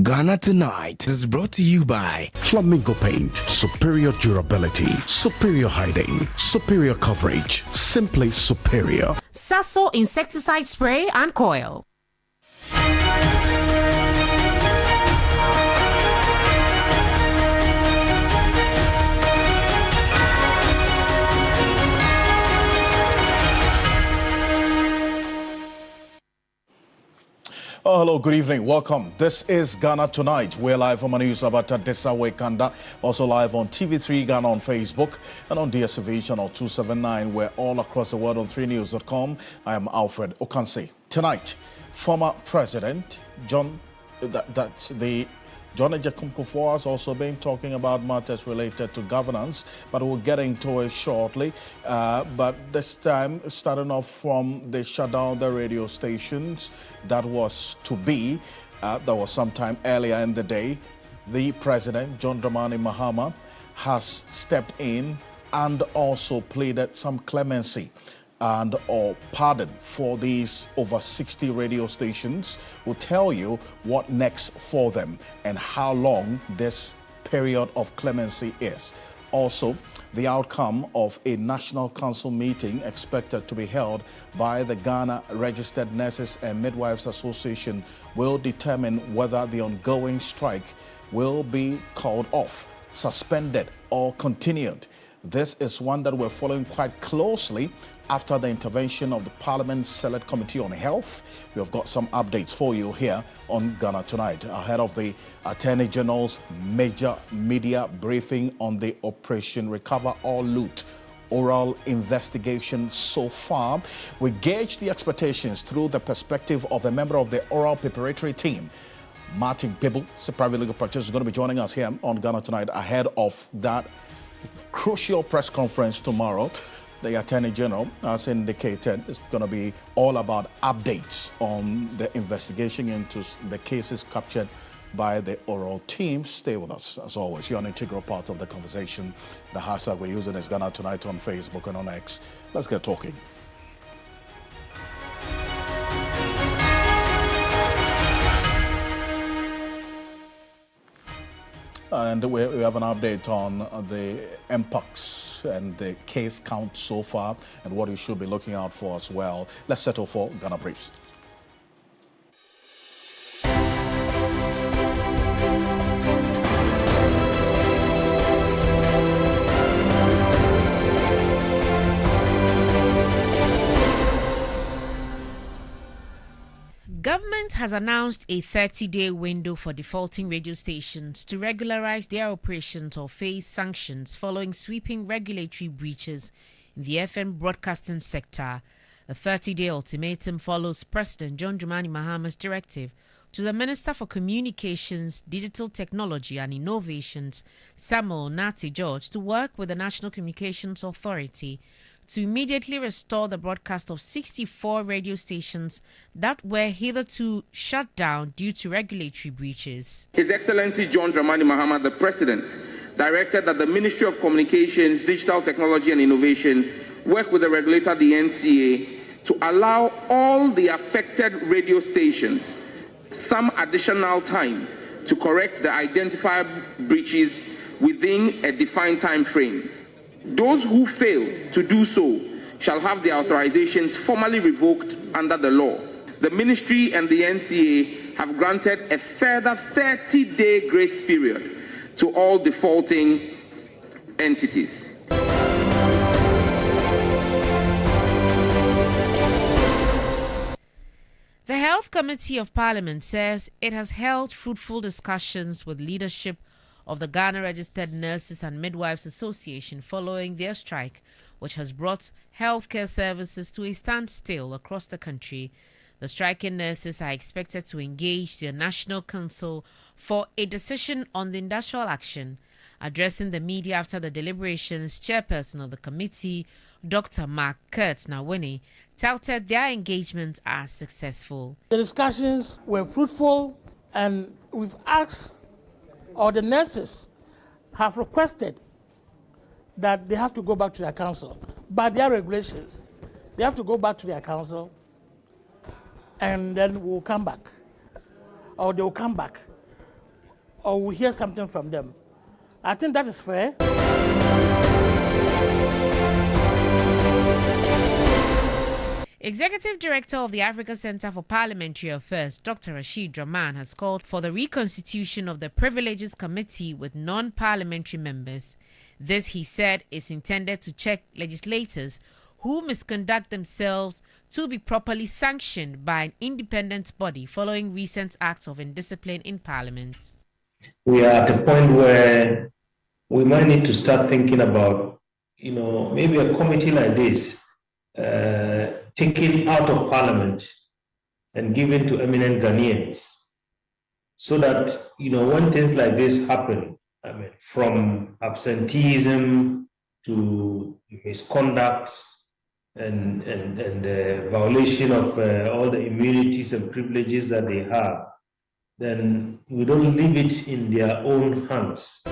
Ghana Tonight is brought to you by Flamingo Paint, superior durability, superior hiding, superior coverage, simply superior. Sasso insecticide spray and coil. Oh, hello, good evening. Welcome. This is Ghana Tonight. We're live from News about Desawe Kanda, also live on TV3 Ghana on Facebook and on DSTV channel 279. We're all across the world on 3news.com. I am Alfred Ocansey. Tonight, former President John Ejekun Kufuor has also been talking about matters related to governance, but we'll get into it shortly. But this time, starting off from the shutdown the radio stations, that was to be, that was sometime earlier in the day. The President, John Dramani Mahama, has stepped in and also pleaded some clemency and or pardon for these over 60 radio stations. Will tell you what next for them and how long this period of clemency is. Also, the outcome of a National Council meeting expected to be held by the Ghana Registered Nurses and Midwives Association will determine whether the ongoing strike will be called off, suspended, or continued. This is one that we're following quite closely after the intervention of the Parliament Select Committee on Health. We have got some updates for you here on Ghana Tonight, ahead of the Attorney General's major media briefing on the Operation Recover or Loot oral investigation so far. We gauge the expectations through the perspective of a member of the oral preparatory team. Martin Pibble, a private legal practitioner, is going to be joining us here on Ghana Tonight ahead of that crucial press conference tomorrow. The Attorney General has indicated it's going to be all about updates on the investigation into the cases captured by the oral team. Stay with us as always. You're an integral part of the conversation. The hashtag we're using is Ghana Tonight on Facebook and on X. Let's get talking. And we have an update on the MPOX and the case count so far and what you should be looking out for as well. Let's settle for Ghana Briefs. Government has announced a 30-day window for defaulting radio stations to regularize their operations or face sanctions following sweeping regulatory breaches in the FM broadcasting sector. The 30-day ultimatum follows President John Dramani Mahama's directive to the Minister for Communications, Digital Technology and Innovations, Samuel Nati George, to work with the National Communications Authority to immediately restore the broadcast of 64 radio stations that were hitherto shut down due to regulatory breaches. His Excellency John Dramani Mahama, the President, directed that the Ministry of Communications, Digital Technology and Innovation work with the regulator, the NCA, to allow all the affected radio stations some additional time to correct the identified breaches within a defined time frame. Those who fail to do so shall have their authorizations formally revoked under the law. The Ministry and the NCA have granted a further 30-day grace period to all defaulting entities. The Health Committee of Parliament says it has held fruitful discussions with leadership of the Ghana Registered Nurses and Midwives Association following their strike, which has brought healthcare services to a standstill across the country. The striking nurses are expected to engage the National Council for a decision on the industrial action. Addressing the media after the deliberations, chairperson of the committee, Dr. Mark Kurt Nawini, touted their engagement as successful. The discussions were fruitful, and we've asked, or the nurses have requested, that they have to go back to their council. By their regulations, they have to go back to their council, and then we'll come back, or they'll come back or we hear something from them. I think that is fair. Executive Director of the Africa Center for Parliamentary Affairs, Dr. Rashid Rahman, has called for the reconstitution of the Privileges Committee with non-parliamentary members. This, he said, is intended to check legislators who misconduct themselves to be properly sanctioned by an independent body following recent acts of indiscipline in Parliament. We are at a point where we might need to start thinking about, maybe a committee like this, taken out of Parliament and given to eminent Ghanaians, so that, when things like this happen, from absenteeism to misconduct and violation of all the immunities and privileges that they have, then we don't leave it in their own hands.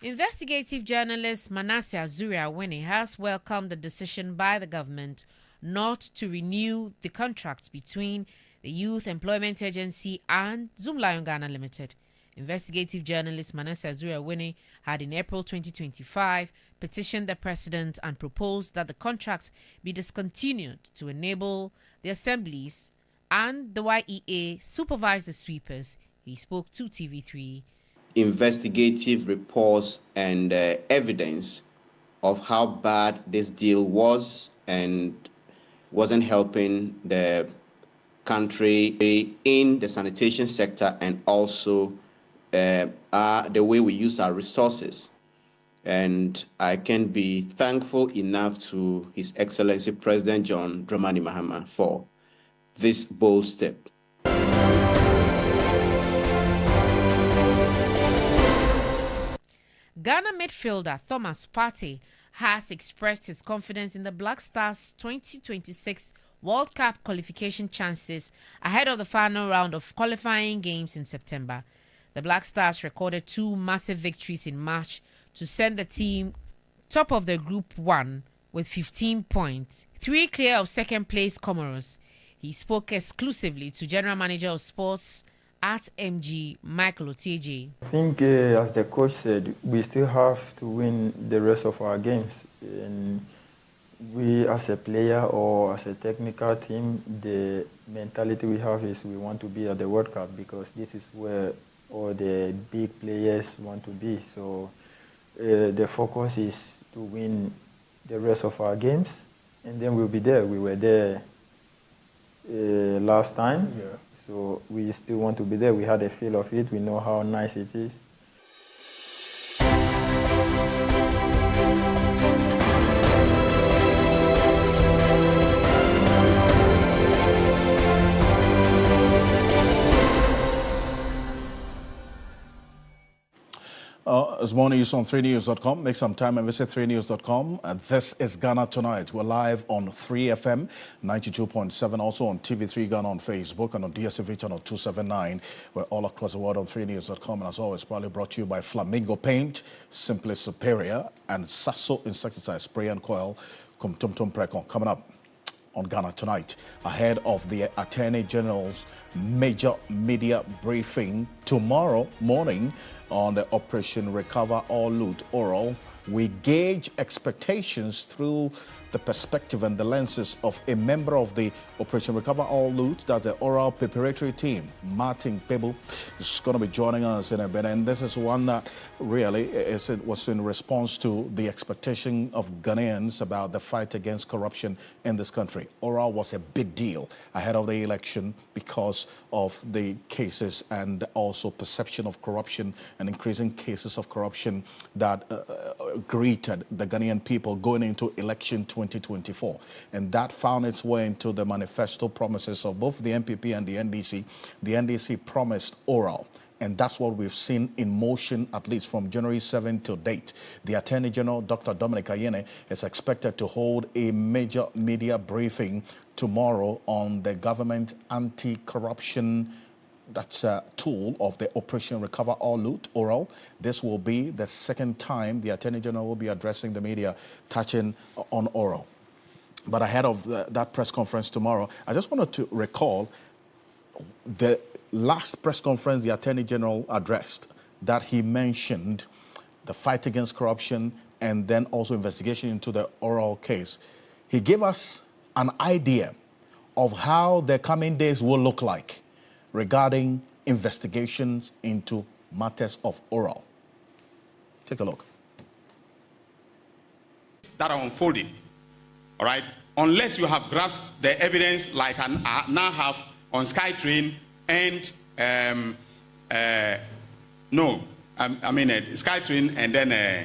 Investigative journalist Manasseh Azuri-Awene has welcomed the decision by the government not to renew the contract between the Youth Employment Agency and Zoom Lion Ghana Limited. Investigative journalist Manasseh Azuri-Awene had in April 2025 petitioned the president and proposed that the contract be discontinued to enable the assemblies and the YEA supervise the sweepers. He spoke to TV3. Investigative reports and evidence of how bad this deal was and wasn't helping the country in the sanitation sector, and also the way we use our resources. And I can be thankful enough to His Excellency President John Dramani Mahama for this bold step. Ghana midfielder Thomas Partey has expressed his confidence in the Black Stars' 2026 World Cup qualification chances ahead of the final round of qualifying games in September. The Black Stars recorded 2 massive victories in March to send the team top of the Group 1 with 15 points, 3 clear of second-place Comoros. He spoke exclusively to General Manager of Sports at MG, Michael Otieje. I think, as the coach said, we still have to win the rest of our games. And we, as a player or as a technical team, the mentality we have is we want to be at the World Cup, because this is where all the big players want to be. So the focus is to win the rest of our games, and then we'll be there. We were there last time. Yeah. So we still want to be there. We had a feel of it. We know how nice it is. As more news on 3news.com. Make some time and visit 3news.com. This is Ghana Tonight. We're live on 3FM 92.7, also on TV3 Ghana on Facebook and on DSTV channel 279. We're all across the world on 3news.com. And as always, proudly brought to you by Flamingo Paint, Simply Superior, and Sasso Insecticide Spray and Coil. Coming up on Ghana Tonight, ahead of the Attorney General's major media briefing tomorrow morning on the Operation Recover or Loot Oral. We gauge expectations through the perspective and the lenses of a member of the Operation Recover or Loot, that's the oral preparatory team. Martin Pebu is going to be joining us in a bit, and this is one that really was in response to the expectation of Ghanaians about the fight against corruption in this country. Oral was a big deal ahead of the election because of the cases and also perception of corruption and increasing cases of corruption that greeted the Ghanaian people going into election 2024. And that found its way into the manifesto promises of both the NPP and the NDC. The NDC promised oral, and that's what we've seen in motion, at least from January 7 to date. The Attorney General, Dr. Dominic Ayine, is expected to hold a major media briefing tomorrow on the government anti-corruption tool of the Operation Recover or Loot Oral. This will be the second time the Attorney General will be addressing the media touching on oral. But ahead of that press conference tomorrow, I just wanted to recall the last press conference the Attorney General addressed, that he mentioned the fight against corruption and then also investigation into the oral case. He gave us an idea of how the coming days will look like regarding investigations into matters of oral. Take a look. That are unfolding, all right? Unless you have grasped the evidence like I now have on SkyTrain and SkyTrain and then the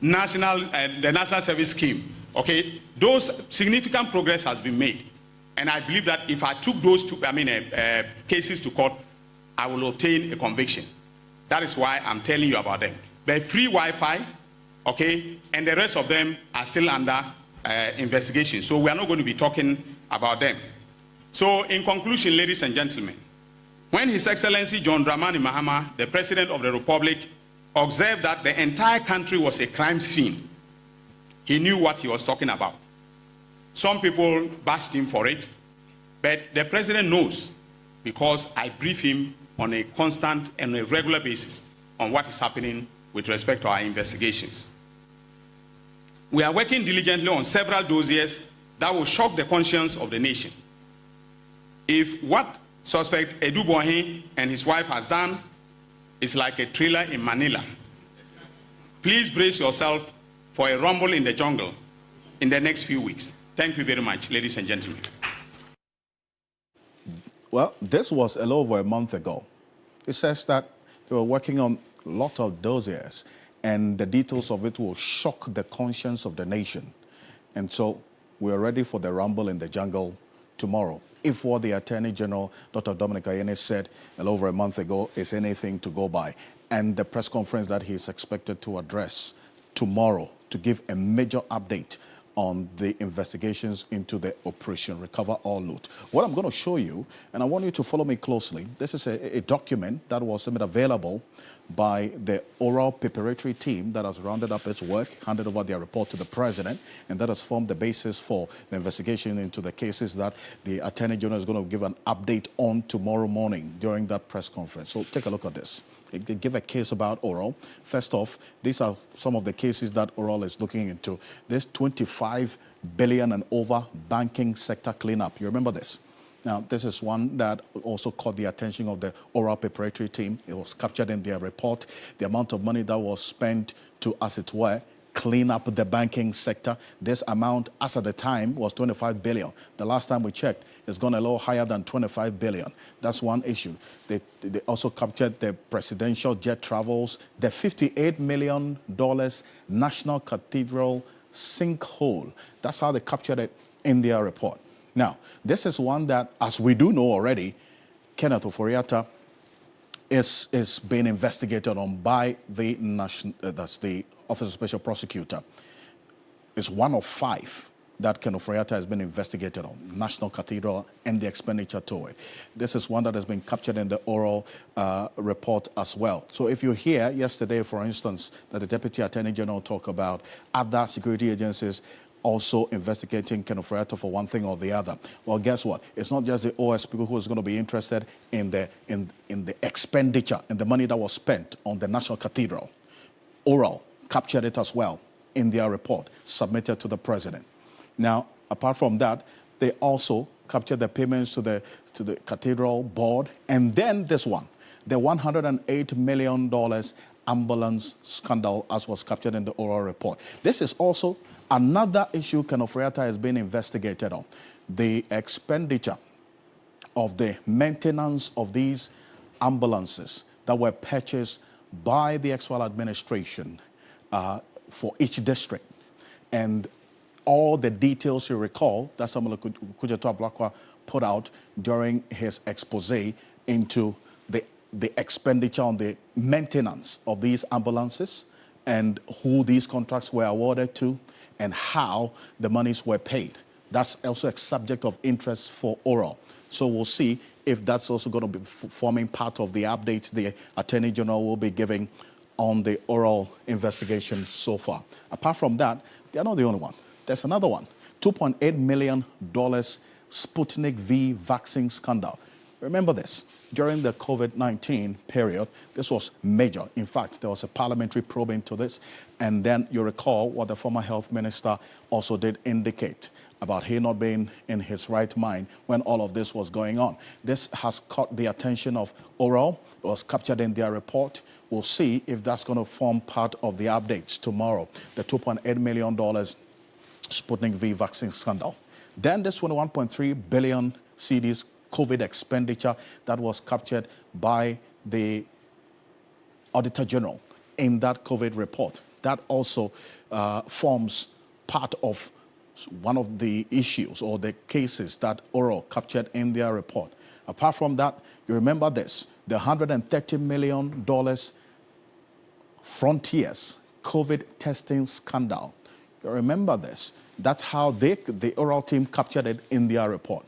National Service Scheme. Okay, those significant progress has been made, and I believe that if I took those two, cases to court, I will obtain a conviction. That is why I'm telling you about them. But free Wi-Fi, okay, and the rest of them are still under investigation. So we are not going to be talking about them. So in conclusion, ladies and gentlemen, when His Excellency John Dramani Mahama, the President of the Republic, observed that the entire country was a crime scene, he knew what he was talking about. Some people bashed him for it, but the President knows, because I brief him on a constant and a regular basis on what is happening with respect to our investigations. We are working diligently on several dossiers that will shock the conscience of the nation. If what suspect Edu Bohin and his wife has done is like a thriller in Manila, please brace yourself for a rumble in the jungle in the next few weeks. Thank you very much, ladies and gentlemen. Well, this was a little over a month ago. It says that they were working on a lot of dossiers, and the details of it will shock the conscience of the nation. And so we're ready for the rumble in the jungle tomorrow. If what the Attorney General, Dr. Dominic Ayene, said a little over a month ago is anything to go by, and the press conference that he is expected to address tomorrow to give a major update on the investigations into the Operation Recover All Loot. What I'm going to show you, and I want you to follow me closely, this is a document that was made available by the oral preparatory team that has rounded up its work, handed over their report to the President, and that has formed the basis for the investigation into the cases that the Attorney General is going to give an update on tomorrow morning during that press conference. So take a look at this. They give a case about oral. First off, these are some of the cases that oral is looking into. There's 25 billion and over banking sector cleanup. You remember this? Now, this is one that also caught the attention of the oral preparatory team. It was captured in their report. The amount of money that was spent to, as it were, clean up the banking sector. This amount, as at the time, was 25 billion. The last time we checked, it's gone a little higher than 25 billion. That's one issue. They also captured the presidential jet travels, the $58 million National Cathedral sinkhole. That's how they captured it in their report. Now, this is one that, as we do know already, Kenneth Ofori-Atta is being investigated on by the that's the Office of Special Prosecutor. It's one of 5 that Kenneth Ofori-Atta has been investigated on, National Cathedral and the expenditure to it. This is one that has been captured in the oral report as well. So if you hear yesterday, for instance, that the Deputy Attorney General talk about other security agencies also investigating Kenneth Ofori-Atta for one thing or the other. Well, guess what? It's not just the OSP who is going to be interested in the expenditure and the money that was spent on the National Cathedral. Oral captured it as well in their report submitted to the President. Now, apart from that, they also captured the payments to the Cathedral Board, and then this one, the $108 million ambulance scandal, as was captured in the oral report. This is also another issue Kenneth Ofori-Atta has been investigated on, the expenditure of the maintenance of these ambulances that were purchased by the actual administration for each district. And all the details you recall that Samuel Kujato Ablakwa put out during his expose into the expenditure on the maintenance of these ambulances and who these contracts were awarded to and how the monies were paid. That's also a subject of interest for oral. So we'll see if that's also going to be forming part of the update the Attorney General will be giving on the oral investigation so far. Apart from that, they are not the only one. There's another one, $2.8 million Sputnik V vaccine scandal. Remember this, during the COVID-19 period, this was major. In fact, there was a parliamentary probe into this. And then you recall what the former health minister also did indicate about he not being in his right mind when all of this was going on. This has caught the attention of Oral. It was captured in their report. We'll see if that's going to form part of the updates tomorrow. The $2.8 million Sputnik V vaccine scandal. Then this 21.3 billion cedis COVID expenditure that was captured by the Auditor General in that COVID report. That also forms part of one of the issues or the cases that Oral captured in their report. Apart from that, you remember this, the $130 million Frontiers COVID testing scandal. You remember this. That's how the Oral team captured it in their report.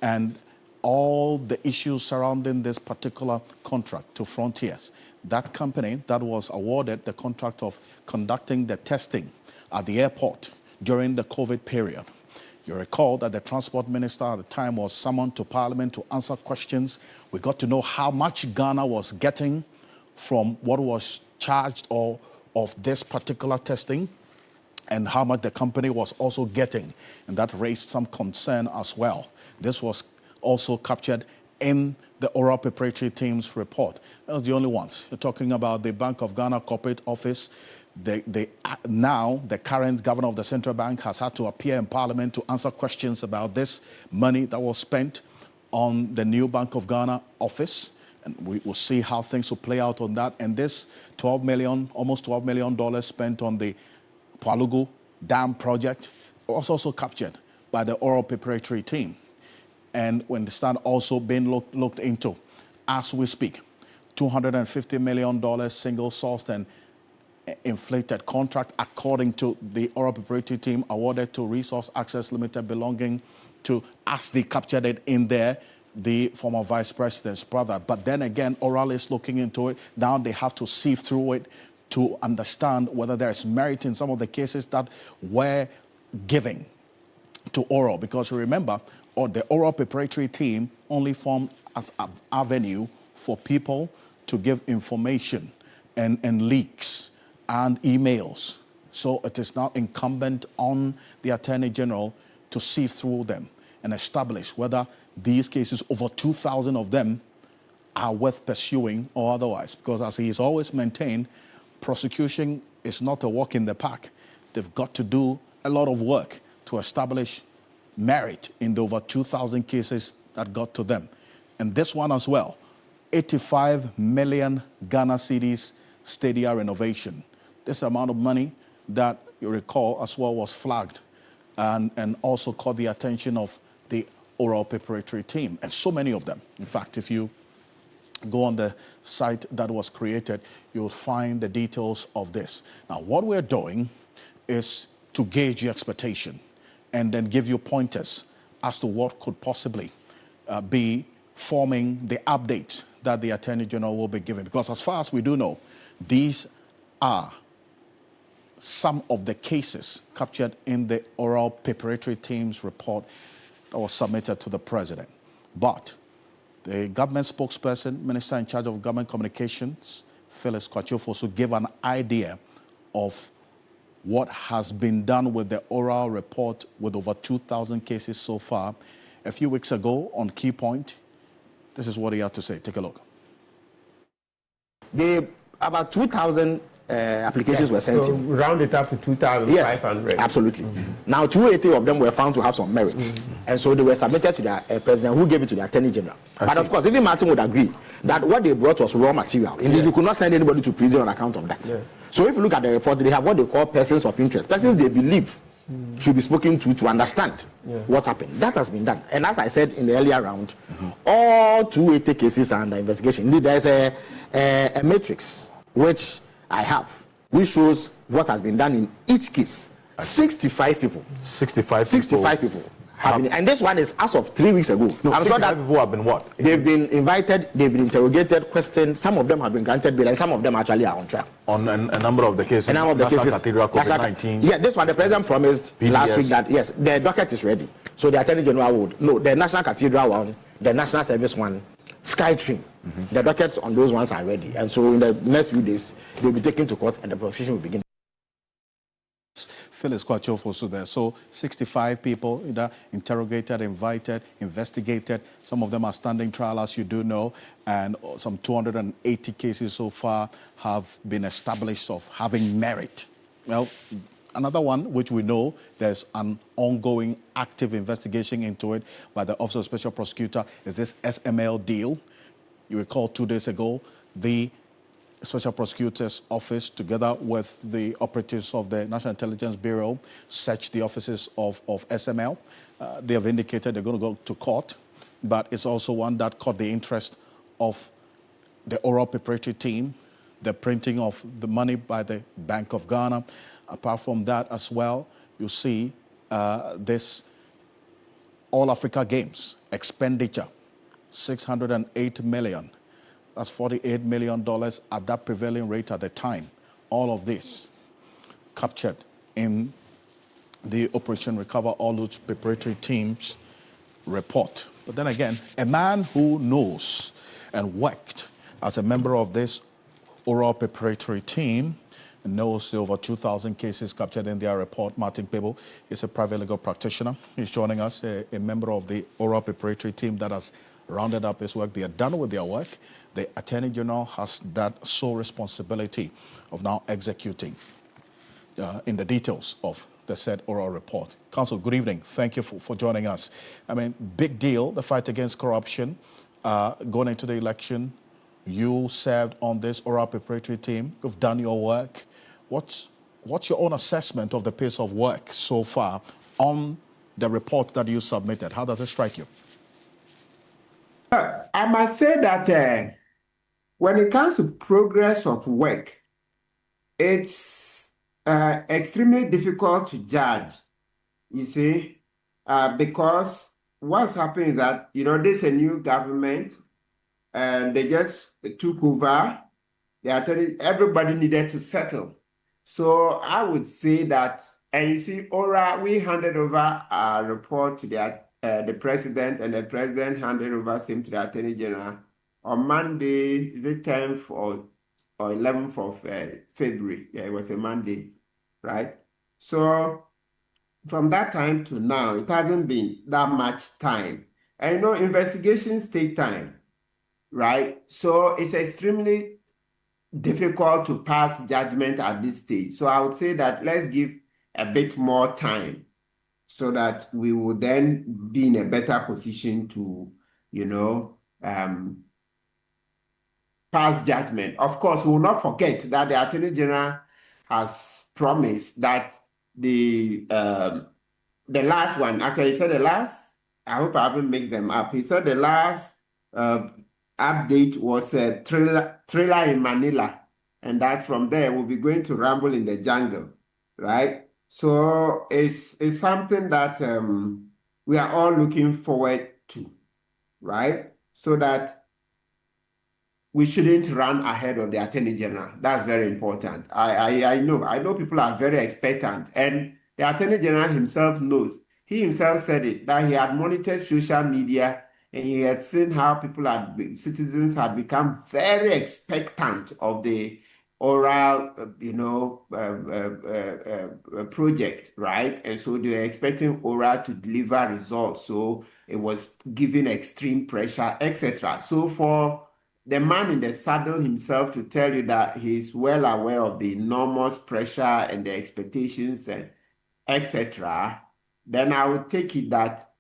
And all the issues surrounding this particular contract to Frontiers. That company that was awarded the contract of conducting the testing at the airport during the COVID period. You recall that the transport minister at the time was summoned to Parliament to answer questions. We got to know how much Ghana was getting from what was charged or of this particular testing and how much the company was also getting. And that raised some concern as well. This was also captured in the Oral Preparatory Team's report. That was the only ones. You're talking about the Bank of Ghana Corporate Office. Now, the current governor of the central bank has had to appear in Parliament to answer questions about this money that was spent on the new Bank of Ghana office. And we will see how things will play out on that. And this almost $12 million spent on the Palugu Dam project was also captured by the Oral Preparatory Team. And when they start also being looked into, as we speak, $250 million single-sourced and inflated contract according to the Oral Preparatory Team awarded to Resource Access Limited belonging to, as they captured it in there, the former vice president's brother. But then again, Oral is looking into it. Now they have to sift through it to understand whether there's merit in some of the cases that were given to Oral. Because remember, the Oral Preparatory Team only formed as an avenue for people to give information and leaks and emails. So it is now incumbent on the Attorney General to sift through them and establish whether these cases, over 2,000 of them, are worth pursuing or otherwise. Because as he has always maintained, prosecution is not a walk in the park. They've got to do a lot of work to establish merit in the over 2,000 cases that got to them. And this one as well, 85 million Ghana cedis stadia renovation. This amount of money that you recall as well was flagged and also caught the attention of the Oral Preparatory Team, and so many of them. In fact, if you go on the site that was created, you'll find the details of this. Now, what we're doing is to gauge your expectation and then give you pointers as to what could possibly be forming the update that the Attorney General will be giving. Because as far as we do know, these are some of the cases captured in the Oral Preparatory Team's report that was submitted to the President. But the government spokesperson, Minister in charge of Government Communications, Phyllis Kwachofosu, gave an idea of what has been done with the Oral report with over 2,000 cases so far. A few weeks ago on Key Point, this is what he had to say. Take a look. About 2,000 applications were sent in. Round it up to 2,500. Yes, absolutely. Now, 280 of them were found to have some merits. And so they were submitted to the president, who gave it to the Attorney General. But of course, even Martin would agree that what they brought was raw material. Indeed, you could not send anybody to prison on account of that. So if you look at the report, they have what they call persons of interest, persons they believe should be spoken to understand what happened. That has been done. And as I said in the earlier round, all 280 cases are under investigation. Indeed, there is a matrix which I have, which shows what has been done in each case. 65 people. 65 people and this one is as of 3 weeks ago. No, I'm sure that people have been what? They've been invited, they've been interrogated, questioned. Some of them have been granted bail, and some of them actually are on trial. On a number of the cases. A number of the cases. Cathedral, COVID-19. Yeah, this one the president promised PDS. last week that yes, the docket is ready. So the Attorney General would the National Cathedral one, the National Service one, Skytrain. The dockets on those ones are ready, and so in the next few days they'll be taken to court, and the prosecution will begin. Phyllis Kwachofosu there. So 65 people either interrogated, invited, investigated. Some of them are standing trial, as you do know, and some 280 cases so far have been established of having merit. Well, another one which we know there's an ongoing active investigation into it by the Office of Special Prosecutor is this SML deal. You recall 2 days ago, the Special Prosecutor's Office, together with the operatives of the National Intelligence Bureau, searched the offices of SML. They have indicated they're going to go to court, but it's also one that caught the interest of the oral preparatory team, the printing of the money by the Bank of Ghana. Apart from that as well, you see this All Africa Games expenditure, 608 million. That's $48 million at that prevailing rate at the time. All of this captured in the Operation Recover All Those Preparatory Teams report. But then again, a man who knows and worked as a member of this oral preparatory team knows the over 2,000 cases captured in their report. Martin Pebo is a private legal practitioner. He's joining us, a member of the oral preparatory team that has rounded up his work. They are done with their work. The Attorney General has that sole responsibility of now executing in the details of the said oral report. Counsel, good evening. Thank you for joining us. I mean, big deal, the fight against corruption. Going into the election, you served on this oral preparatory team. You've done your work. What's your own assessment of the pace of work so far on the report that you submitted? How does it strike you? I must say that when it comes to progress of work, it's extremely difficult to judge, you see, because what's happening is that, there's a new government and they just took over. Everybody needed to settle. So I would say that, and you see, we handed over our report to the president, and the president handed over same to the Attorney General on Monday, is it 10th or 11th of February? Yeah, it was a Monday, right? So from that time to now, it hasn't been that much time. And investigations take time, right? So it's extremely difficult to pass judgment at this stage. So I would say that let's give a bit more time so that we will then be in a better position to, pass judgment. Of course, we will not forget that the Attorney General has promised that the last one, actually he said the last, I hope I haven't mixed them up. He said the last update was a thriller in Manila, and that from there we'll be going to Rumble in the Jungle, right? So it's something that we are all looking forward to, right? So that we shouldn't run ahead of the Attorney General. That's very important. I know people are very expectant, and the Attorney General himself knows. He himself said it, that he had monitored social media and he had seen how citizens had become very expectant of the oral, project, right? And so they were expecting oral to deliver results. So it was giving extreme pressure, etc. So for the man in the saddle himself to tell you that he's well aware of the enormous pressure and the expectations and etc., then I would take it that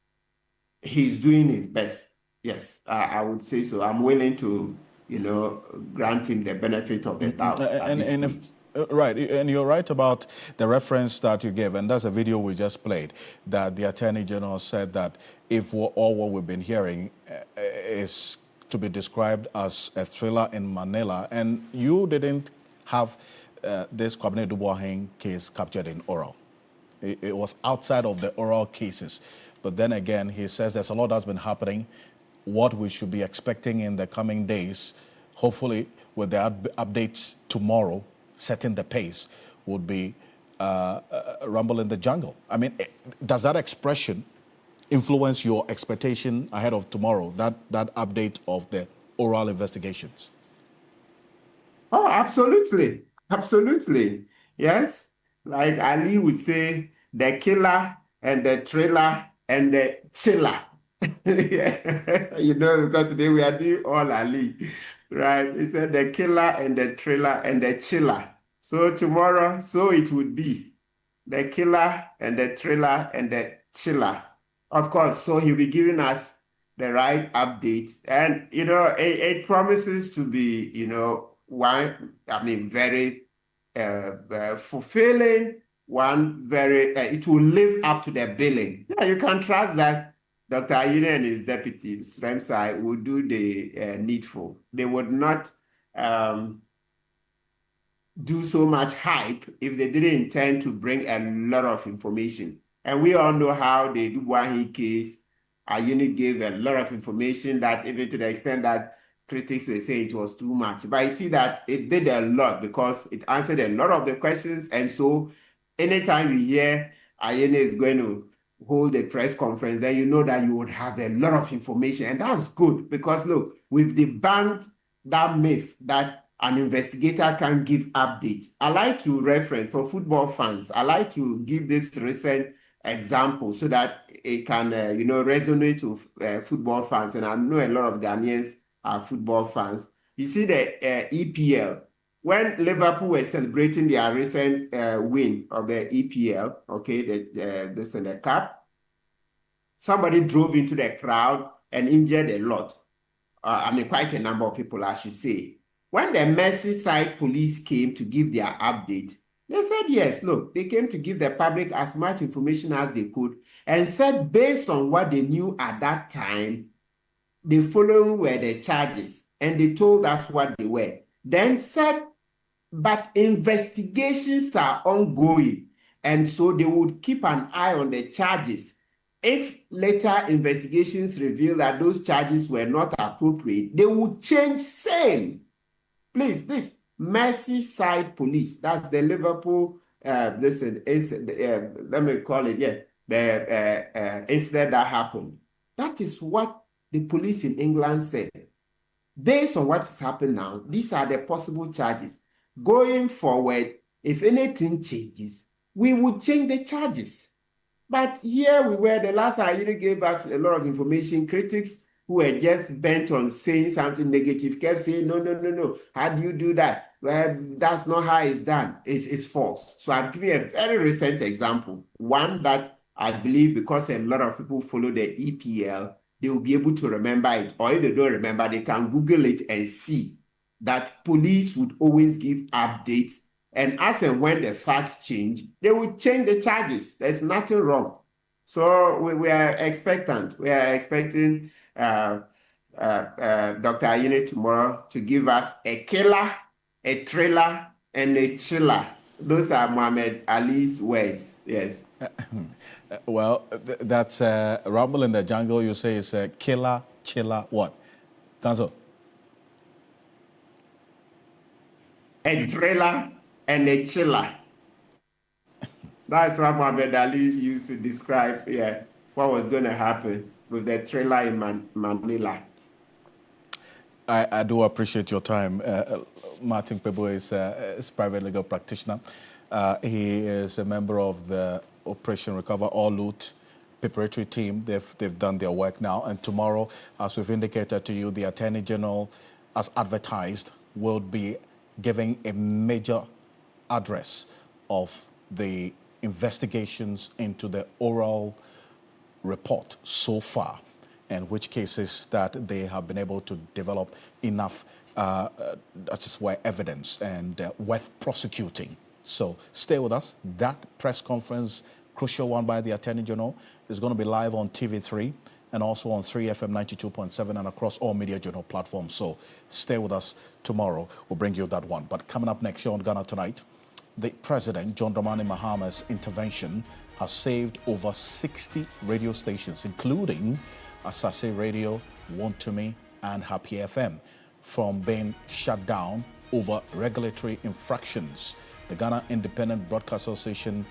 he's doing his best. Yes, I would say so. I'm willing to, grant him the benefit of the doubt. Right, and you're right about the reference that you gave, and that's a video we just played, that the Attorney General said that if all what we've been hearing is to be described as a thriller in Manila, and you didn't have this Kwabena Dubois case captured in oral. It was outside of the oral cases. But then again, he says there's a lot that's been happening. What we should be expecting in the coming days, hopefully with the updates tomorrow, setting the pace, would be rumble in the jungle. I mean, does that expression influence your expectation ahead of tomorrow, that update of the oral investigations? Oh, absolutely. Absolutely. Yes. Like Ali would say, the killer and the thriller and the chiller. You know, because today we are doing all Ali, right? He said the killer and the thriller and the chiller. So tomorrow, so it would be the killer and the thriller and the chiller. Of course, so he'll be giving us the right update. And, you know, it promises to be, you know, very fulfilling, it will live up to the billing. Yeah, you can trust that Dr. Ayine and his deputies, Remsai, will do the needful. They would not do so much hype if they didn't intend to bring a lot of information. And we all know how the Dubois case, Ayine gave a lot of information that even to the extent that critics were saying it was too much. But I see that it did a lot because it answered a lot of the questions. And so anytime you hear Ayine is going to hold a press conference, then you know that you would have a lot of information. And that's good because, look, we've debunked that myth that an investigator can give updates. I like to reference, for football fans, I like to give this recent example so that it can, resonate with football fans. And I know a lot of Ghanaians are football fans. You see the EPL, when Liverpool were celebrating their recent win of the EPL, okay, the cup, somebody drove into the crowd and injured a lot. Quite a number of people, I should say. When the Merseyside police came to give their update, they said, yes, look, they came to give the public as much information as they could and said based on what they knew at that time, the following were the charges, and they told us what they were. Then said, but investigations are ongoing, and so they would keep an eye on the charges. If later investigations reveal that those charges were not appropriate, they would change same. Please, this Merseyside police, that's the Liverpool, let me call it, the incident that happened. That is what the police in England said. Based on what has happened now, these are the possible charges. Going forward, if anything changes, we would change the charges. But here we were, the last Ayine gave us a lot of information. Critics who were just bent on saying something negative kept saying, no, how do you do that? Well, that's not how it's done. It's false. So I've given a very recent example, one that I believe because a lot of people follow the EPL, they will be able to remember it. Or if they don't remember, they can Google it and see that police would always give updates. And as and when the facts change, they will change the charges. There's nothing wrong. So we are expectant. We are expecting Dr. Ayine tomorrow to give us a killer, a thriller, and a chiller. Those are Muhammad Ali's words. Yes. Well, that's rumble in the jungle. You say it's a killer, chiller, what? Tanzo? A thriller and a chiller. That's what Muhammad Ali used to describe, what was going to happen with the thriller in Manila. I do appreciate your time. Martin Kpebu is a private legal practitioner. He is a member of the Operation Recover All Loot preparatory team. They've done their work now. And tomorrow, as we've indicated to you, the Attorney General, as advertised, will be giving a major address of the investigations into the oral report so far, and which cases that they have been able to develop enough evidence and worth prosecuting. So stay with us. That press conference, crucial one by the Attorney General, is going to be live on TV3 and also on 3FM 92.7 and across all Media Journal platforms. So stay with us tomorrow. We'll bring you that one. But coming up next here on Ghana Tonight, the President, John Dramani Mahama's intervention has saved over 60 radio stations, including Asase Radio, Want to Me, and Happy FM, from being shut down over regulatory infractions. The Ghana Independent Broadcast Association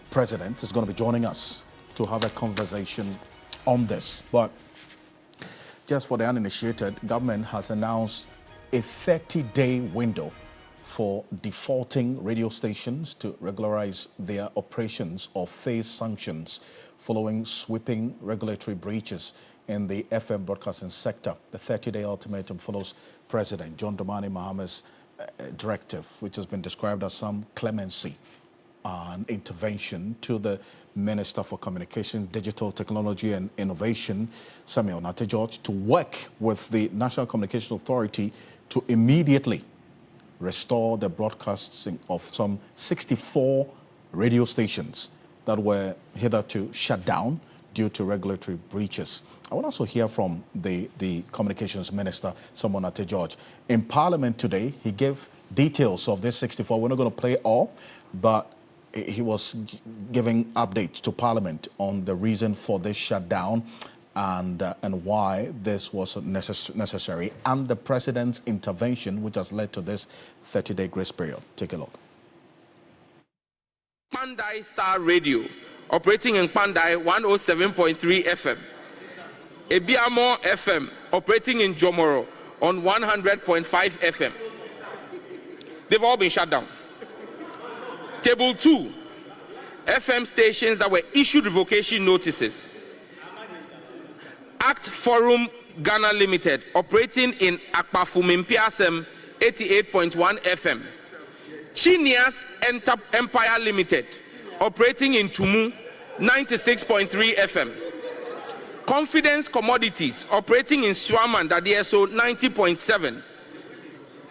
president is going to be joining us to have a conversation on this. But just for the uninitiated, government has announced a 30-day window for defaulting radio stations to regularize their operations or face sanctions following sweeping regulatory breaches in the FM broadcasting sector. The 30-day ultimatum follows President John Dramani Mahama's directive, which has been described as some clemency and intervention to the Minister for Communication, Digital Technology and Innovation, Samuel Nate-George, to work with the National Communication Authority to immediately restore the broadcasting of some 64 radio stations that were hitherto shut down due to regulatory breaches. I want to also hear from the Communications Minister, Samuel Nate-George. In Parliament today, he gave details of this 64. We're not going to play all, but he was giving updates to Parliament on the reason for this shutdown and why this was necessary, and the President's intervention, which has led to this 30-day grace period. Take a look. Pandai Star Radio, operating in Pandai 107.3 FM. Ebiamo FM, operating in Jomoro on 100.5 FM. They've all been shut down. Table 2, FM stations that were issued revocation notices. Act Forum Ghana Limited, operating in Akpafumimpiasem 88.1 FM. Chinias Empire Limited, operating in Tumu 96.3 FM. Confidence Commodities, operating in Swaman DSO 90.7.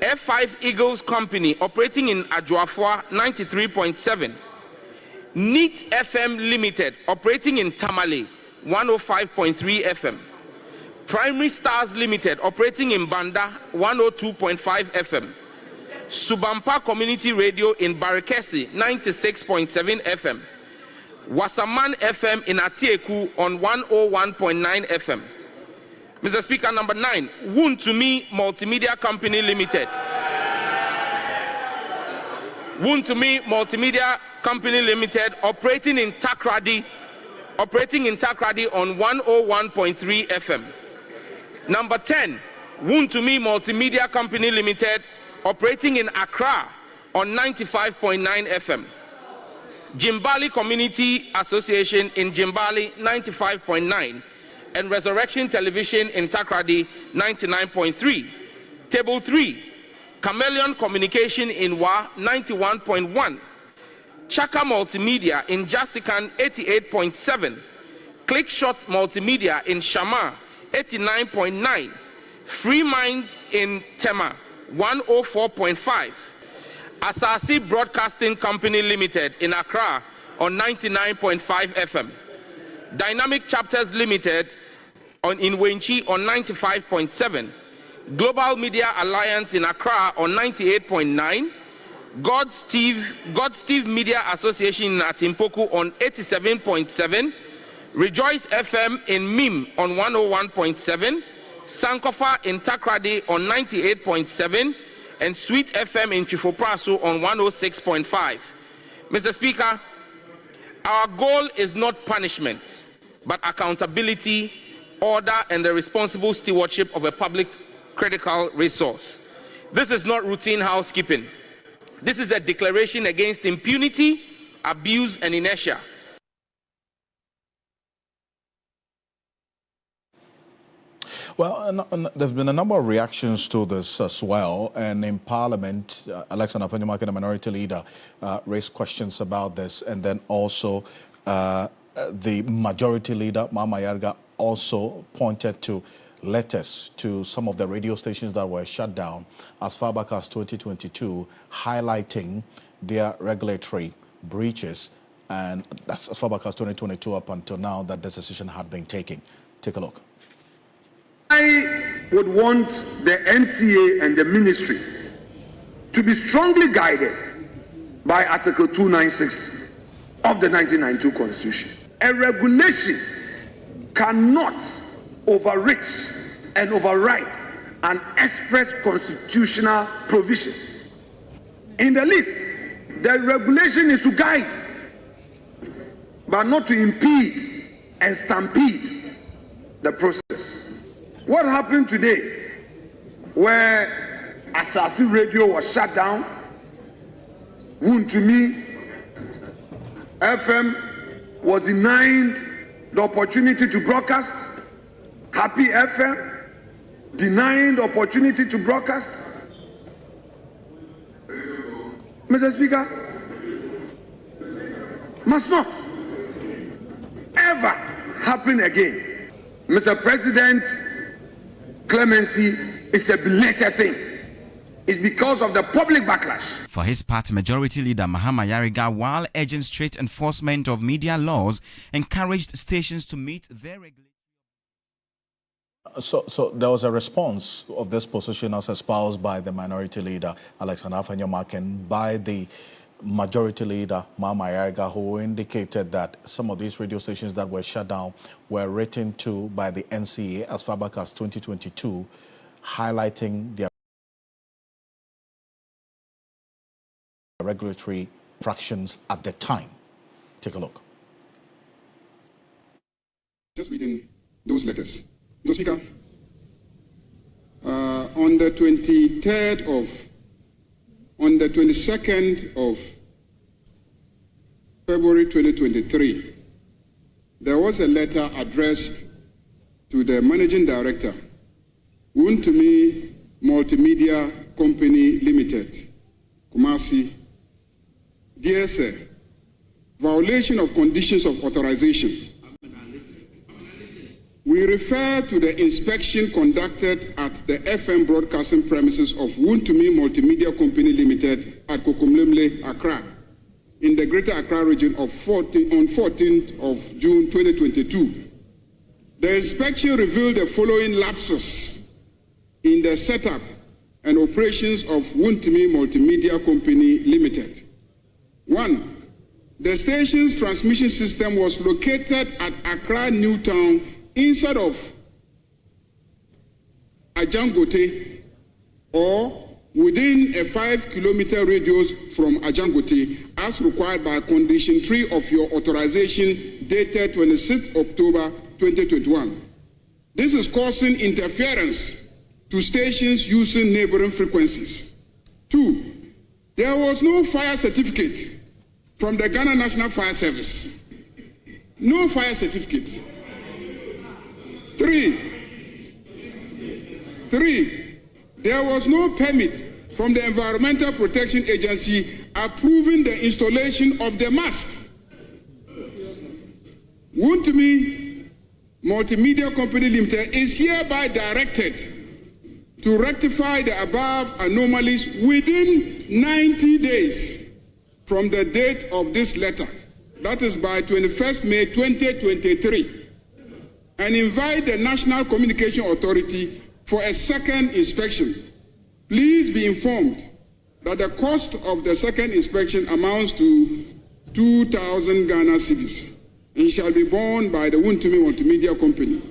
F5 Eagles Company, operating in Ajuafua 93.7. NEAT FM Limited, operating in Tamale 105.3 FM. Primary Stars Limited, operating in Banda 102.5 FM. Subampa Community Radio in Barakesi 96.7 FM. Wasaman FM in Atieku on 101.9 FM. Mr. Speaker, number 9, Woon to Me Multimedia Company Limited. Woon to Me Multimedia Company Limited, operating in Takrady on 101.3 FM. Number 10, Woon to Me Multimedia Company Limited, operating in Accra on 95.9 FM. Jimbali Community Association in Jimbali 95.9, and Resurrection Television in Takrady 99.3. Table 3, Chameleon Communication in Wa 91.1. Chaka Multimedia in Jasikan 88.7. Clickshot Multimedia in Shama 89.9. Free Minds in Tema 104.5. Asase Broadcasting Company Limited in Accra on 99.5 FM. Dynamic Chapters Limited in Wenchi on 95.7. Global Media Alliance in Accra on 98.9. God Steve Media Association in Atimpoku on 87.7. Rejoice FM in Mim on 101.7. Sankofa in Takrady on 98.7. And Sweet FM in Chifopraso on 106.5. Mr. Speaker, our goal is not punishment, but accountability, order, and the responsible stewardship of a public critical resource. This is not routine housekeeping. This is a declaration against impunity, abuse, and inertia. Well, there's been a number of reactions to this as well, and in Parliament, Alexa Napanyamake, the Minority Leader, raised questions about this, and then also the Majority Leader, Mama Yarga, also pointed to letters to some of the radio stations that were shut down as far back as 2022, highlighting their regulatory breaches, and that's as far back as 2022 up until now that this decision had been taken. Take a look. I would want the NCA and the ministry to be strongly guided by Article 296 of the 1992 Constitution. A regulation cannot overreach and override an express constitutional provision. In the list, the regulation is to guide, but not to impede and stampede the process. What happened today, where Asasi Radio was shut down, Wuntumi FM was denied the opportunity to broadcast, Happy FM denying the opportunity to broadcast. Mr. Speaker, must not ever happen again. Mr. President, clemency is a belated thing. It's because of the public backlash. For his part, Majority Leader Mahama Yariga, while urging strict enforcement of media laws, encouraged stations to meet their regulations. So there was a response of this position as espoused by the Minority Leader, Alexander Afenyomark, and by the Majority Leader, Mahama Yariga, who indicated that some of these radio stations that were shut down were written to by the NCA as far back as 2022, highlighting their regulatory infractions at the time. Take a look. Just reading those letters. Mr. Speaker, on the 22nd of February 2023, there was a letter addressed to the Managing Director, Wuntumi Multimedia Company Limited, Kumasi. Dear Sir, violation of conditions of authorization. We refer to the inspection conducted at the FM broadcasting premises of Wuntumi Multimedia Company Limited at Kokomlemle, Accra, in the Greater Accra region on 14th of June 2022. The inspection revealed the following lapses in the setup and operations of Wuntumi Multimedia Company Limited. 1. The station's transmission system was located at Accra Newtown instead of Ajangote or within a 5-kilometer radius from Ajangote as required by condition 3 of your authorization dated 26 October 2021. This is causing interference to stations using neighboring frequencies. 2. There was no fire certificate from the Ghana National Fire Service. No fire certificate. 3. There was no permit from the Environmental Protection Agency approving the installation of the mast. Wuntumi Multimedia Company Limited is hereby directed to rectify the above anomalies within 90 days from the date of this letter, that is by 21st May 2023, and invite the National Communication Authority for a second inspection. Please be informed that the cost of the second inspection amounts to 2,000 Ghana cedis and shall be borne by the Wuntumi Multimedia Company.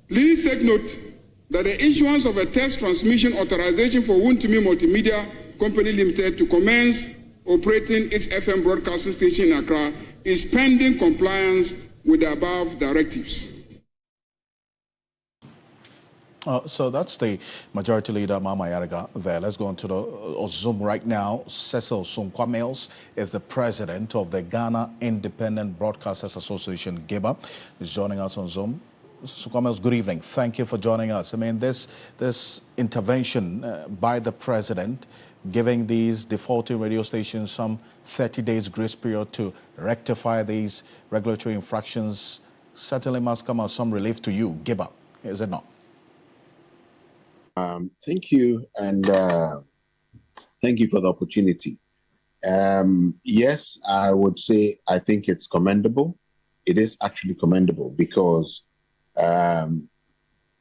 Please take note that the issuance of a test transmission authorization for Wuntumi Multimedia Company Limited to commence operating its FM broadcasting station in Accra is pending compliance with the above directives. So that's the Majority Leader, Mahama Yariga, there. Let's go on to the Zoom right now. Cecil Sunkwamels is the president of the Ghana Independent Broadcasters Association, GIBA, is joining us on Zoom. Sunkwamels, good evening. Thank you for joining us. I mean, this intervention by the president, giving these defaulting radio stations some 30 days grace period to rectify these regulatory infractions, certainly must come as some relief to you, GIBA, is it not? Thank you, and thank you for the opportunity. Yes, I would say I think it's commendable. It is actually commendable because from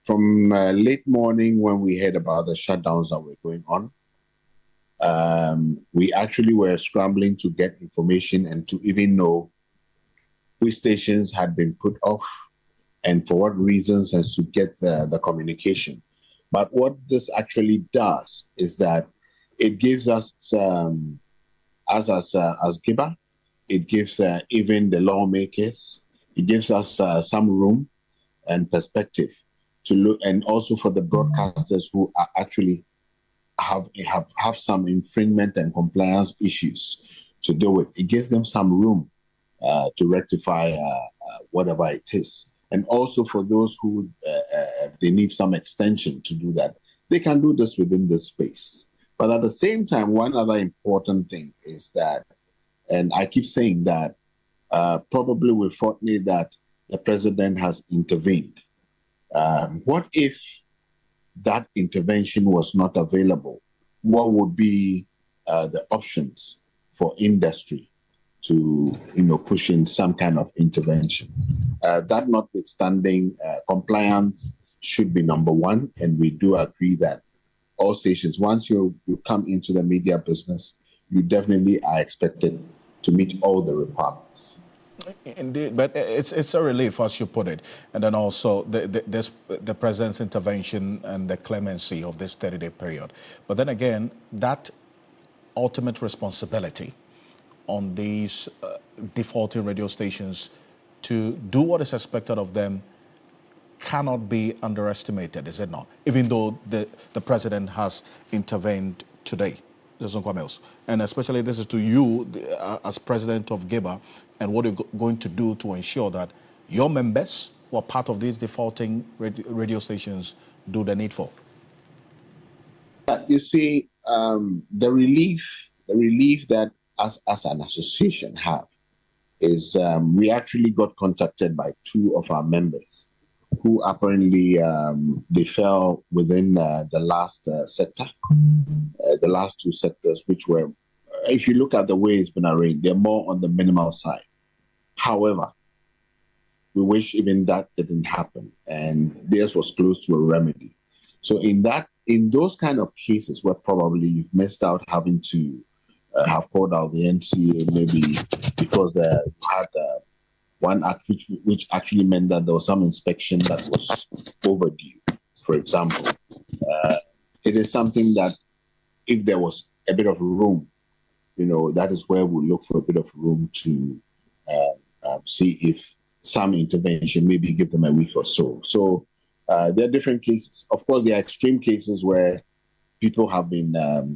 late morning when we heard about the shutdowns that were going on, we actually were scrambling to get information and to even know which stations had been put off and for what reasons, and to get the communication. But what this actually does is that it gives us, as GIBA, it gives even the lawmakers, it gives us some room and perspective to look, and also for the broadcasters who are actually have some infringement and compliance issues to deal with. It gives them some room to rectify whatever it is. And also for those who they need some extension to do that, they can do this within this space. But at the same time, one other important thing is that, and I keep saying that, probably we're fortunate that the president has intervened. What if that intervention was not available? What would be the options for industry to, push in some kind of intervention? That notwithstanding, compliance should be number one, and we do agree that all stations, once you come into the media business, you definitely are expected to meet all the requirements. Indeed, but it's a relief, as you put it, and then also the president's intervention and the clemency of this 30-day period. But then again, that ultimate responsibility on these defaulting radio stations to do what is expected of them cannot be underestimated, is it not? Even though the president has intervened today. And especially this is to you as president of GIBA, and what you're going to do to ensure that your members who are part of these defaulting radio stations do the needful. You see, the relief that us as an association have is we actually got contacted by two of our members who apparently they fell within the last sector, the last two sectors, which were, if you look at the way it's been arranged, they're more on the minimal side. However, we wish even that didn't happen, and theirs was close to a remedy. So in those kind of cases where probably you've missed out having to have called out the NCA, maybe because you had one act which actually meant that there was some inspection that was overdue, for example. It is something that if there was a bit of room, that is where we look for a bit of room to see if some intervention, maybe give them a week or so. So there are different cases. Of course, there are extreme cases where people have been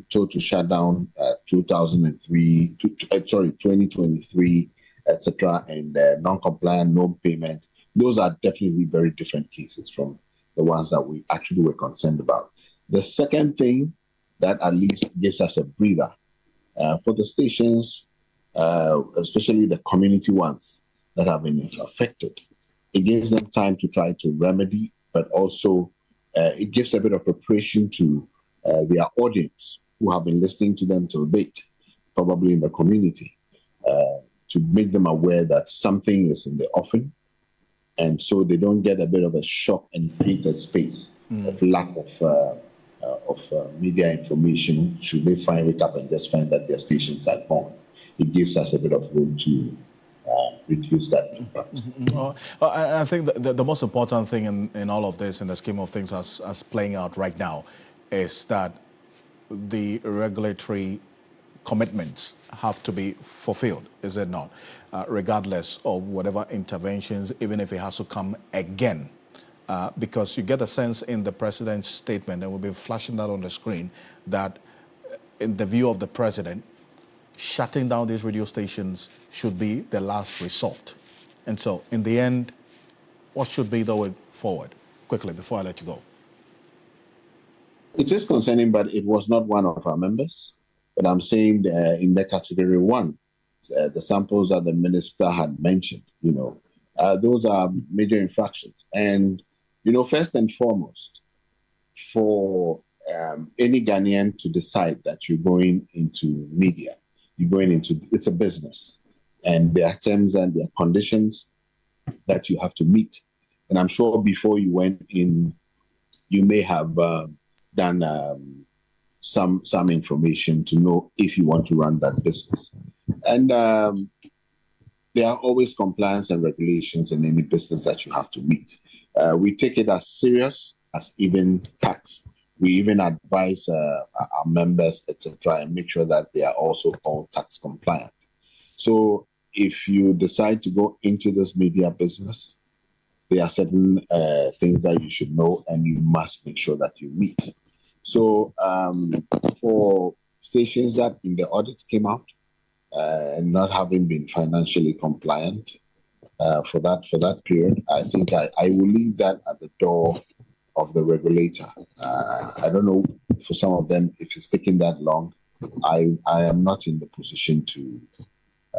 told to shut down 2023, etc., and non-compliant, no payment. Those are definitely very different cases from the ones that we actually were concerned about. The second thing that at least gives us a breather for the stations, especially the community ones that have been affected, it gives them time to try to remedy, but also it gives a bit of preparation to their audience who have been listening to them till date, probably in the community, to make them aware that something is in the offing, and so they don't get a bit of a shock and create a space of lack of media information should they wake up and just find that their stations are gone. It gives us a bit of room to reduce that impact. I think the most important thing in all of this, in the scheme of things as playing out right now, is that the regulatory commitments have to be fulfilled, is it not? Regardless of whatever interventions, even if it has to come again. Because you get a sense in the president's statement, and we've been flashing that on the screen, that in the view of the president, shutting down these radio stations should be the last resort. And so, in the end, what should be the way forward? Quickly, before I let you go. It is concerning, but it was not one of our members. But I'm saying in the category one, the samples that the minister had mentioned, those are major infractions. And, first and foremost, for any Ghanaian to decide that you're going into media, it's a business, and there are terms and there are conditions that you have to meet. And I'm sure before you went in, you may have done some information to know if you want to run that business. And there are always compliance and regulations in any business that you have to meet. We take it as serious as even tax. We even advise our members, etc., and make sure that they are also all tax compliant. So if you decide to go into this media business, there are certain things that you should know and you must make sure that you meet. So for stations that in the audit came out and not having been financially compliant for that period, I think I will leave that at the door of the regulator. I don't know for some of them if it's taking that long. I am not in the position to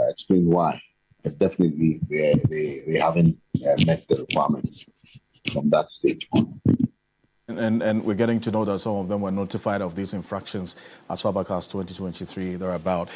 explain why, but definitely they haven't met the requirements from that stage on. And we're getting to know that some of them were notified of these infractions as far back as 2023, thereabout.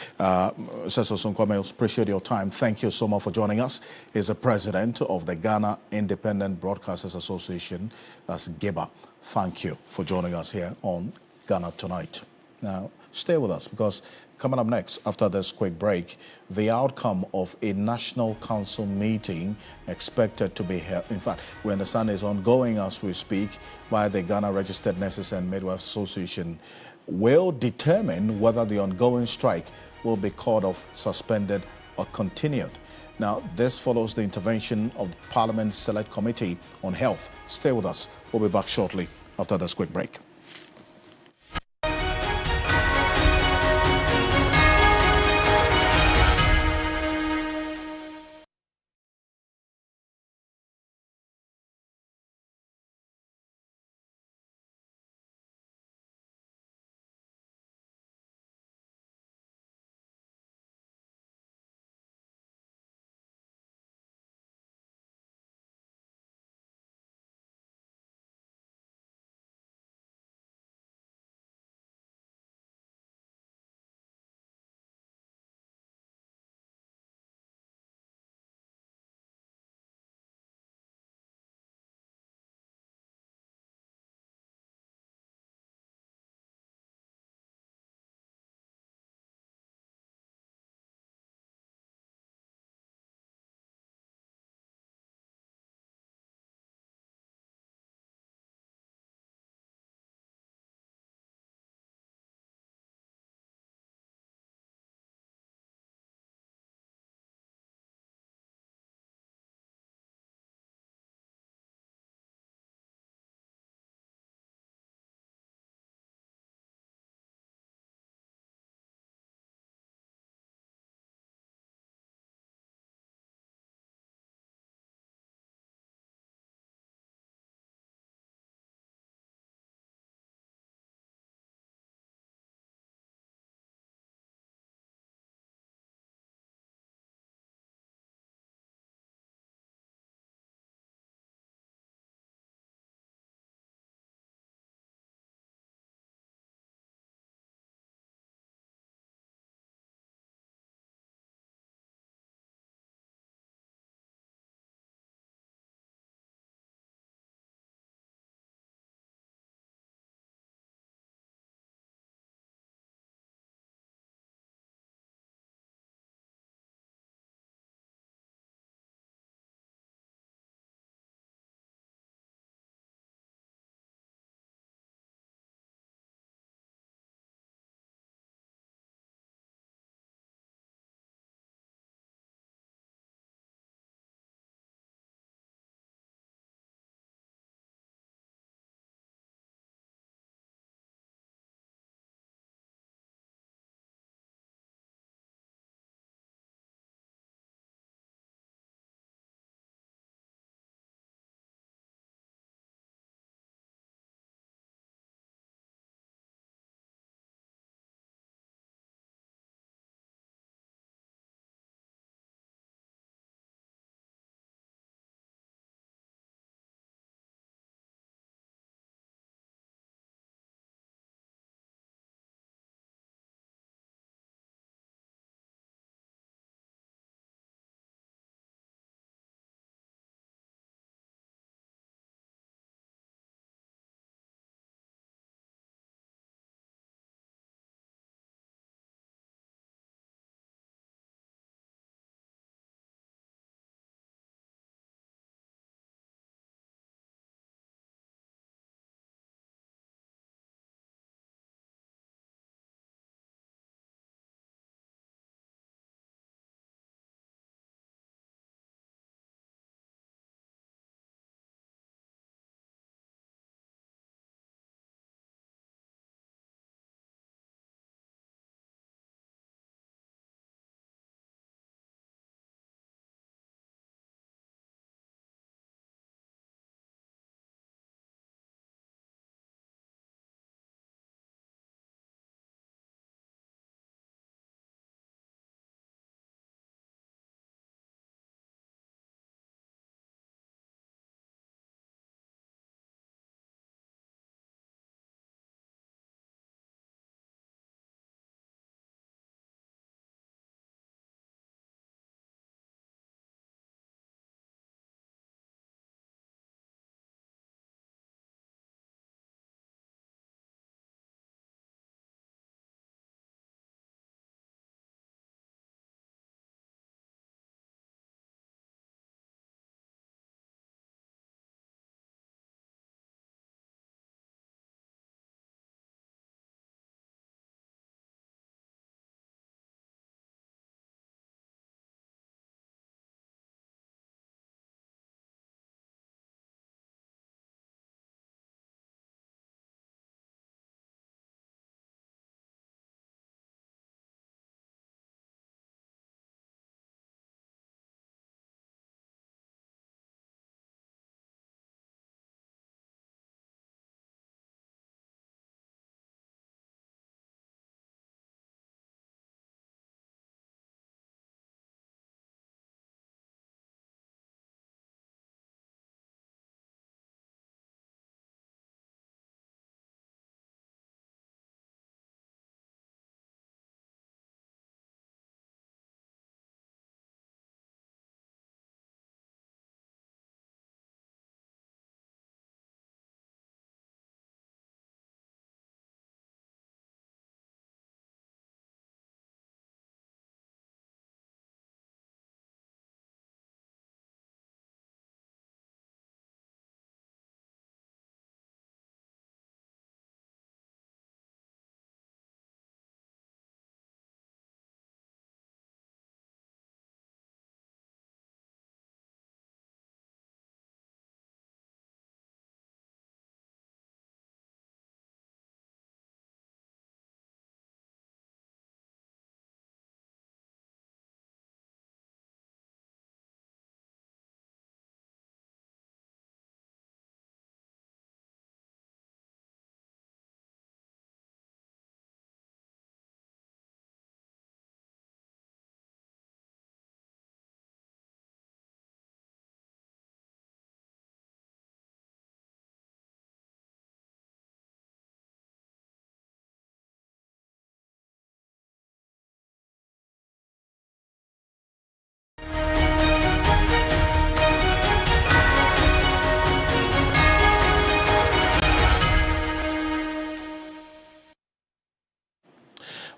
Cecil Sunkwame, appreciate your time. Thank you so much for joining us. He's the president of the Ghana Independent Broadcasters Association, that's GIBA. Thank you for joining us here on Ghana Tonight. Now, stay with us because coming up next, after this quick break, the outcome of a National Council meeting expected to be held. In fact, we understand is ongoing as we speak by the Ghana Registered Nurses and Midwives Association will determine whether the ongoing strike will be called off, suspended, or continued. Now, this follows the intervention of the Parliament's Select Committee on Health. Stay with us. We'll be back shortly after this quick break.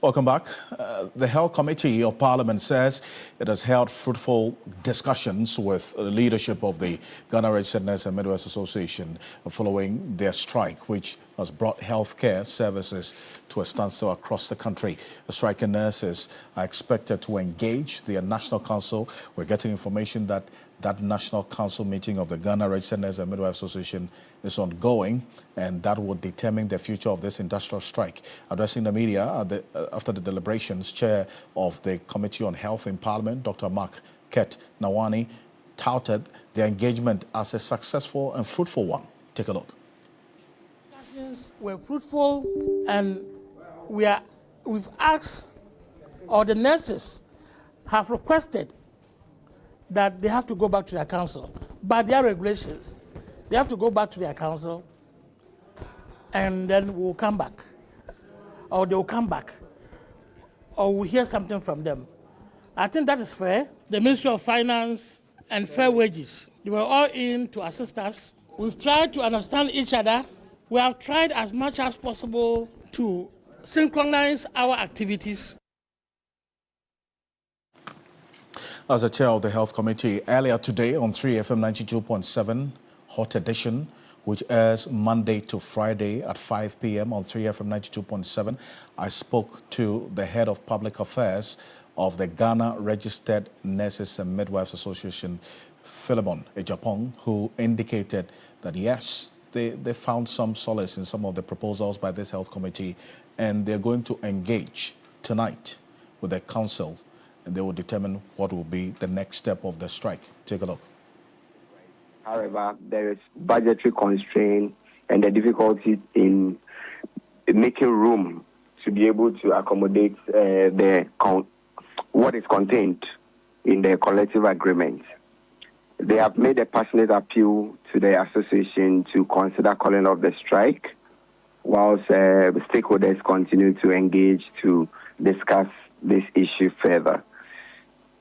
Welcome back. The Health Committee of Parliament says it has held fruitful discussions with the leadership of the Ghana Registered Nurses and Midwives Association following their strike, which has brought healthcare services to a standstill across the country. The striking nurses are expected to engage the National Council. We're getting information that that National Council meeting of the Ghana Registered Nurses and Midwives Association is ongoing, and that will determine the future of this industrial strike. Addressing the media after the deliberations, Chair of the Committee on Health in Parliament, Dr. Mark Ket Nawani, touted their engagement as a successful and fruitful one. Take a look. Discussions were fruitful, and we've asked, or the nurses have requested that they have to go back to their council. By their regulations, they have to go back to their council, and then we'll come back. Or they'll come back. Or we'll hear something from them. I think that is fair. The Ministry of Finance and Fair Wages, they were all in to assist us. We've tried to understand each other. We have tried as much as possible to synchronize our activities. As a chair of the Health Committee, earlier today on 3FM 92.7 Hot Edition, which airs Monday to Friday at 5 p.m. on 3FM 92.7, I spoke to the head of public affairs of the Ghana Registered Nurses and Midwives Association, Philemon Ejapong, who indicated that yes, they found some solace in some of the proposals by this Health Committee, and they're going to engage tonight with the council, and they will determine what will be the next step of the strike. Take a look. However, there is budgetary constraint and the difficulty in making room to be able to accommodate what is contained in the collective agreement. They have made a passionate appeal to the association to consider calling off the strike, whilst stakeholders continue to engage to discuss this issue further.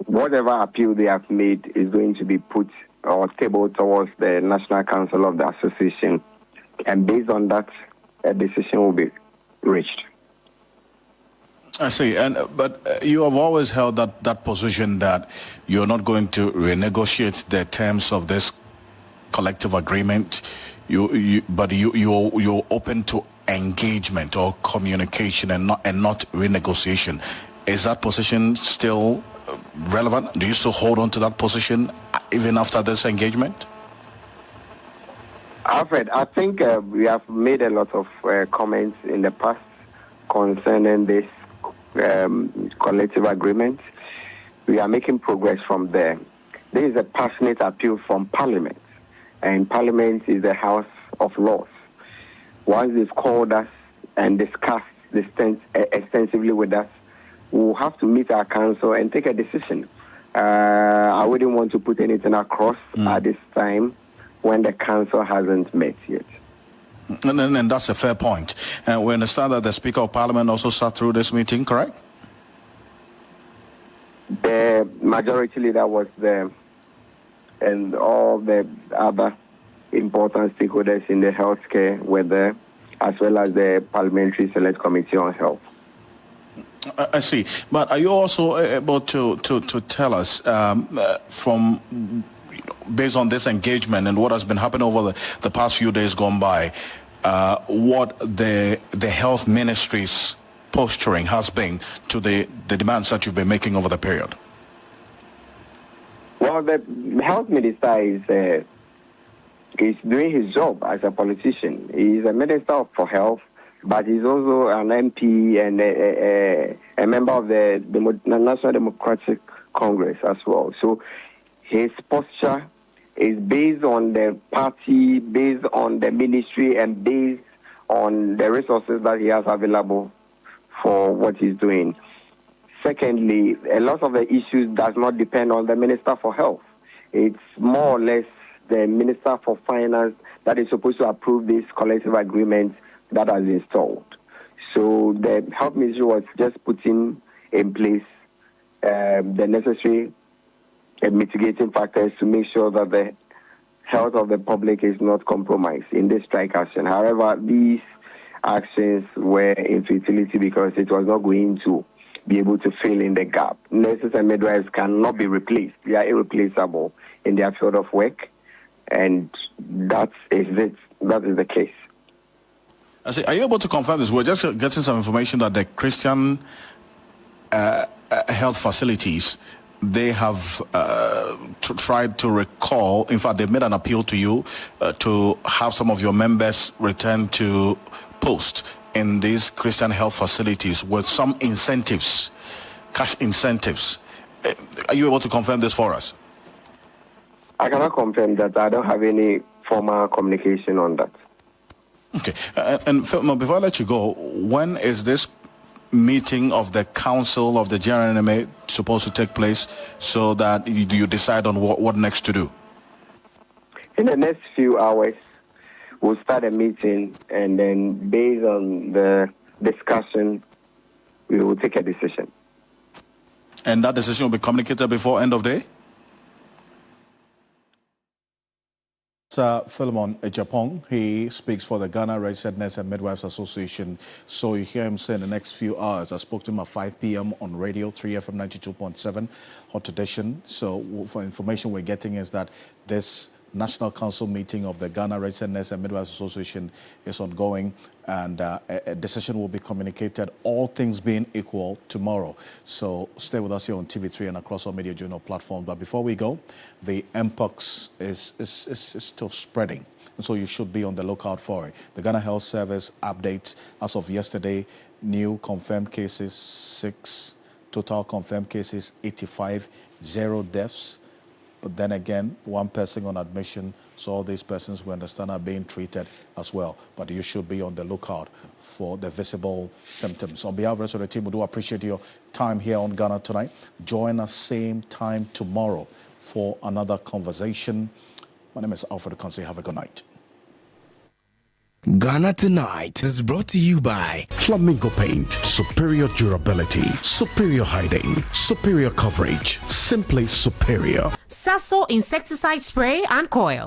Whatever appeal they have made is going to be put or tabled towards the National Council of the Association, and based on that, a decision will be reached. I see, but you have always held that position that you're not going to renegotiate the terms of this collective agreement. But you're open to engagement or communication and not renegotiation. Is that position still relevant? Do you still hold on to that position even after this engagement? Alfred, I think we have made a lot of comments in the past concerning this collective agreement. We are making progress from there. There is a passionate appeal from Parliament, and Parliament is the House of Laws. Once they've called us and discussed this extensively with us, we'll have to meet our council and take a decision. I wouldn't want to put anything across at this time when the council hasn't met yet. And that's a fair point. And we understand that the Speaker of Parliament also sat through this meeting, correct? The majority leader was there, and all the other important stakeholders in the healthcare were there, as well as the Parliamentary Select Committee on Health. I see. But are you also able to tell us from based on this engagement and what has been happening over the past few days gone by, what the health ministry's posturing has been to the demands that you've been making over the period? Well, the health minister is doing his job as a politician. He's a minister for health, but he's also an MP and a member of the National Democratic Congress as well. So his posture is based on the party, based on the ministry, and based on the resources that he has available for what he's doing. Secondly, a lot of the issues does not depend on the Minister for Health. It's more or less the Minister for Finance that is supposed to approve this collective agreement that has been installed. So the Health Ministry was just putting in place the necessary mitigating factors to make sure that the health of the public is not compromised in this strike action. However, these actions were in futility because it was not going to be able to fill in the gap. Nurses and midwives cannot be replaced. They are irreplaceable in their field of work, and that is it. That is the case. I say, are you able to confirm this? We're just getting some information that the Christian health facilities, they have tried to recall, in fact, they've made an appeal to you to have some of your members return to post in these Christian health facilities with some incentives, cash incentives. Are you able to confirm this for us? I cannot confirm that. I don't have any formal communication on that. Okay. And Philip, before I let you go, when is this meeting of the Council of the GNMA supposed to take place so that you decide on what next to do? In the next few hours, we'll start a meeting, and then based on the discussion, we will take a decision. And that decision will be communicated before end of day? Sir Philemon Ejapong, he speaks for the Ghana Registered Nurse and Midwives Association. So you hear him say in the next few hours. I spoke to him at 5 p.m. on radio, 3FM 92.7, Hot Edition. So for information we're getting is that this National Council meeting of the Ghana Registered Nurse and Midwives Association is ongoing, and a decision will be communicated, all things being equal, tomorrow. So stay with us here on TV3 and across our media journal platforms. But before we go, the Mpox is still spreading, and so you should be on the lookout for it. The Ghana Health Service updates as of yesterday: new confirmed cases 6, total confirmed cases 85, 0 deaths. But then again, 1 person on admission, so all these persons we understand are being treated as well. But you should be on the lookout for the visible symptoms. On behalf of the rest of the team, we do appreciate your time here on Ghana Tonight. Join us same time tomorrow for another conversation. My name is Alfred Ocansey. Have a good night. Ghana Tonight is brought to you by Flamingo Paint. Superior durability, superior hiding, superior coverage, simply superior. Sasso insecticide spray and coil.